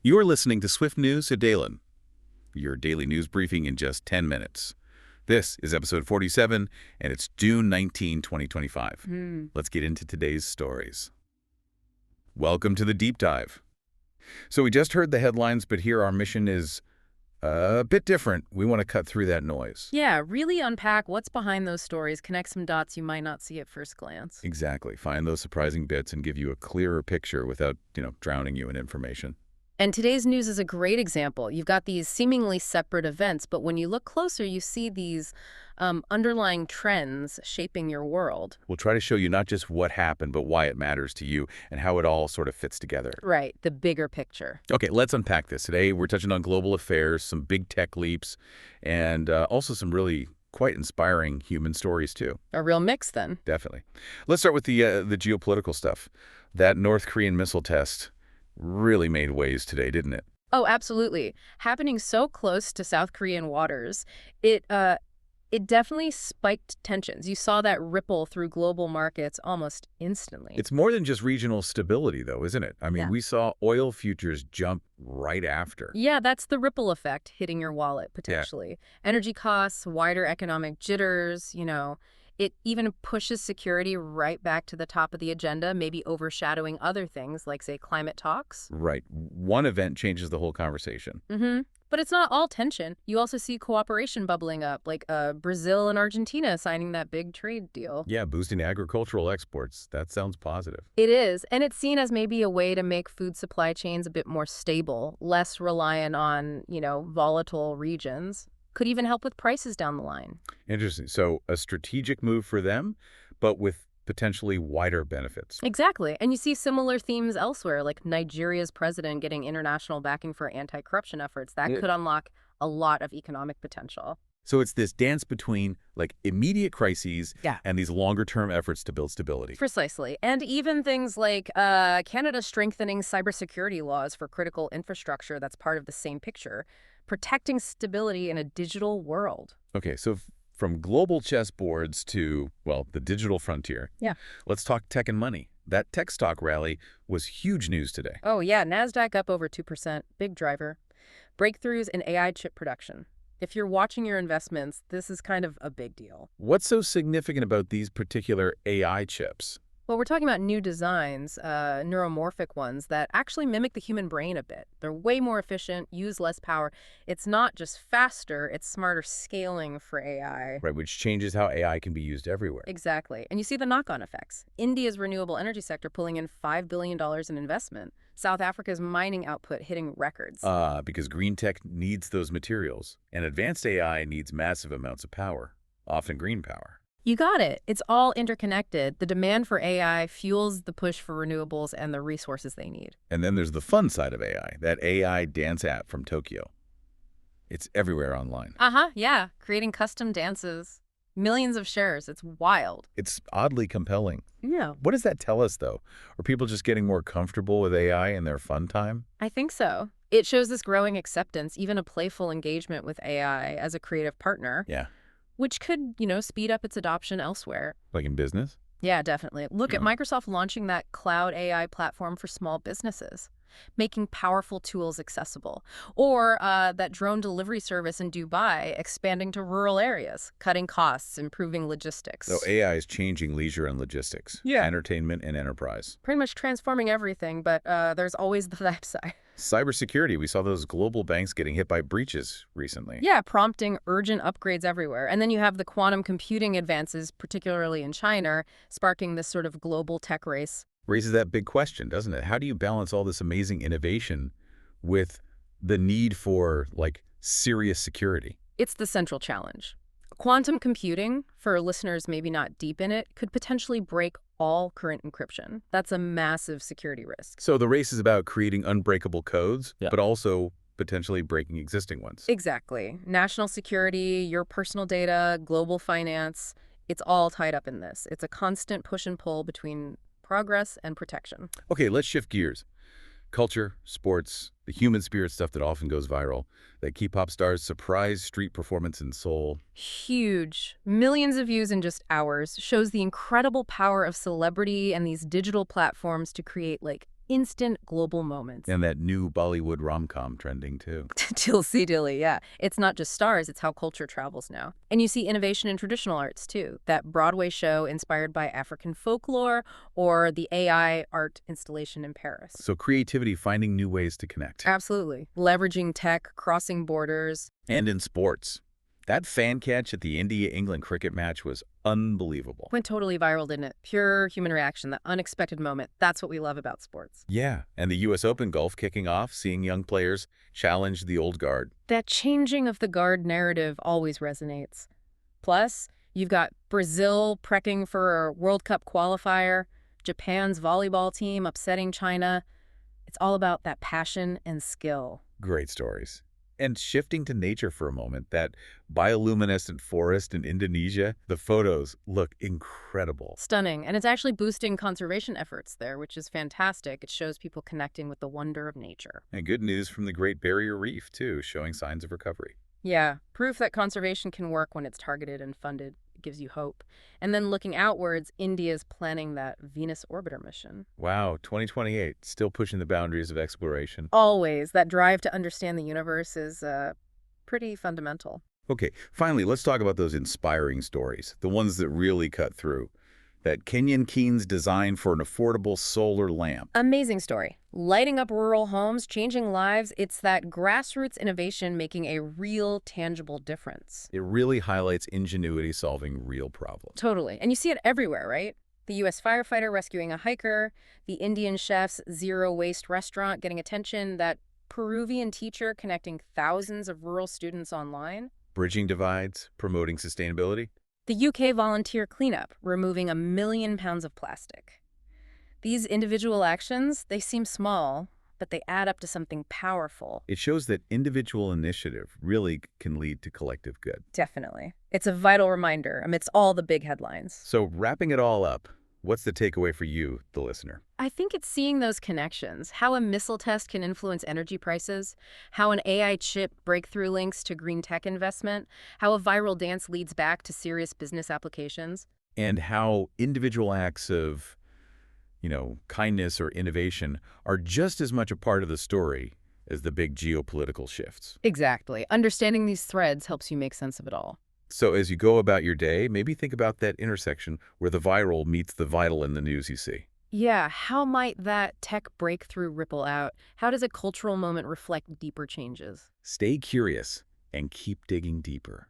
You're listening to Swift News at Dalen, your daily news briefing in just 10 minutes. This is episode 47, and it's June 19, 2025. Let's get into today's stories. Welcome to the deep dive. So we just heard the headlines, but here our mission is a bit different. We want to cut through that noise. Yeah, really unpack what's behind those stories, connect some dots you might not see at first glance. Exactly. Find those surprising bits and give you a clearer picture without, drowning you in information. And today's news is a great example. You've got these seemingly separate events, but when you look closer, you see these underlying trends shaping your world. We'll try to show you not just what happened, but why it matters to you and how it all sort of fits together. Right, the bigger picture. Okay, let's unpack this. Today, we're touching on global affairs, some big tech leaps, and also some really quite inspiring human stories, too. A real mix, then. Definitely. Let's start with the geopolitical stuff. That North Korean missile test really made waves today, didn't it? Oh, absolutely. Happening so close to South Korean waters, it definitely spiked tensions. You saw that ripple through global markets almost instantly. It's more than just regional stability, though, isn't it? I mean, we saw oil futures jump right after. Yeah, that's the ripple effect hitting your wallet, potentially. Yeah. Energy costs, wider economic jitters, It even pushes security right back to the top of the agenda, maybe overshadowing other things like, say, climate talks. Right. One event changes the whole conversation. But it's not all tension. You also see cooperation bubbling up, like Brazil and Argentina signing that big trade deal. Yeah, boosting agricultural exports. That sounds positive. It is, and it's seen as maybe a way to make food supply chains a bit more stable, less reliant on, volatile regions. Could even help with prices down the line. Interesting. So a strategic move for them, but with potentially wider benefits. Exactly. And you see similar themes elsewhere, like Nigeria's president getting international backing for anti-corruption efforts. That could unlock a lot of economic potential. So it's this dance between immediate crises and these longer-term efforts to build stability. Precisely. And even things like Canada strengthening cybersecurity laws for critical infrastructure, that's part of the same picture, protecting stability in a digital world. Okay, so from global chessboards to, the digital frontier. Yeah. Let's talk tech and money. That tech stock rally was huge news today. Oh, yeah. NASDAQ up over 2%. Big driver. Breakthroughs in AI chip production. If you're watching your investments, this is kind of a big deal. What's so significant about these particular AI chips? Well, we're talking about new designs, neuromorphic ones that actually mimic the human brain a bit. They're way more efficient, use less power. It's not just faster, it's smarter scaling for AI. Right, which changes how AI can be used everywhere. Exactly. And you see the knock-on effects. India's renewable energy sector pulling in $5 billion in investment. South Africa's mining output hitting records. Because green tech needs those materials, and advanced AI needs massive amounts of power, often green power. You got it. It's all interconnected. The demand for AI fuels the push for renewables and the resources they need. And then there's the fun side of AI, that AI dance app from Tokyo. It's everywhere online. Yeah. Creating custom dances. Millions of shares. It's wild. It's oddly compelling. Yeah. What does that tell us, though? Are people just getting more comfortable with AI in their fun time? I think so. It shows this growing acceptance, even a playful engagement with AI as a creative partner. Yeah. Which could, speed up its adoption elsewhere. Like in business? Yeah, definitely. Look at Microsoft launching that cloud AI platform for small businesses, making powerful tools accessible. Or that drone delivery service in Dubai expanding to rural areas, cutting costs, improving logistics. So AI is changing leisure and logistics. Yeah. Entertainment and enterprise. Pretty much transforming everything, but there's always the flip side. Cybersecurity. We saw those global banks getting hit by breaches recently. Yeah, prompting urgent upgrades everywhere. And then you have the quantum computing advances, particularly in China, sparking this sort of global tech race. Raises that big question, doesn't it? How do you balance all this amazing innovation with the need for, serious security? It's the central challenge. Quantum computing, for listeners maybe not deep in it, could potentially break all current encryption. That's a massive security risk. So the race is about creating unbreakable codes, but also potentially breaking existing ones. Exactly. National security, your personal data, global finance, it's all tied up in this. It's a constant push and pull between progress and protection. Okay, let's shift gears. Culture, sports, the human spirit stuff that often goes viral. That K-pop stars' surprise street performance in Seoul. Huge. Millions of views in just hours. Shows the incredible power of celebrity and these digital platforms to create, instant global moments. And that new Bollywood rom-com trending, too. Dilsey dilly, yeah. It's not just stars, it's how culture travels now. And you see innovation in traditional arts, too. That Broadway show inspired by African folklore or the AI art installation in Paris. So creativity finding new ways to connect. Absolutely. Leveraging tech, crossing borders. And in sports. That fan catch at the India-England cricket match was unbelievable. Went totally viral, didn't it? Pure human reaction, that unexpected moment. That's what we love about sports. Yeah, and the U.S. Open golf kicking off, seeing young players challenge the old guard. That changing of the guard narrative always resonates. Plus, you've got Brazil prepping for a World Cup qualifier, Japan's volleyball team upsetting China. It's all about that passion and skill. Great stories. And shifting to nature for a moment, that bioluminescent forest in Indonesia, the photos look incredible. Stunning. And it's actually boosting conservation efforts there, which is fantastic. It shows people connecting with the wonder of nature. And good news from the Great Barrier Reef, too, showing signs of recovery. Yeah, proof that conservation can work when it's targeted and funded. It gives you hope. And then looking outwards, India's planning that Venus orbiter mission. Wow, 2028, still pushing the boundaries of exploration. Always. That drive to understand the universe is pretty fundamental. Okay, finally, let's talk about those inspiring stories, the ones that really cut through. That Kenyan Keen's design for an affordable solar lamp. Amazing story. Lighting up rural homes, changing lives. It's that grassroots innovation making a real, tangible difference. It really highlights ingenuity solving real problems. Totally. And you see it everywhere, right? The U.S. firefighter rescuing a hiker, the Indian chef's zero-waste restaurant getting attention, that Peruvian teacher connecting thousands of rural students online. Bridging divides, promoting sustainability. The UK volunteer cleanup, removing 1 million pounds of plastic. These individual actions, they seem small, but they add up to something powerful. It shows that individual initiative really can lead to collective good. Definitely. It's a vital reminder amidst all the big headlines. So wrapping it all up, what's the takeaway for you, the listener? I think it's seeing those connections, how a missile test can influence energy prices, how an AI chip breakthrough links to green tech investment, how a viral dance leads back to serious business applications. And how individual acts of, kindness or innovation are just as much a part of the story as the big geopolitical shifts. Exactly. Understanding these threads helps you make sense of it all. So as you go about your day, maybe think about that intersection where the viral meets the vital in the news you see. Yeah, how might that tech breakthrough ripple out? How does a cultural moment reflect deeper changes? Stay curious and keep digging deeper.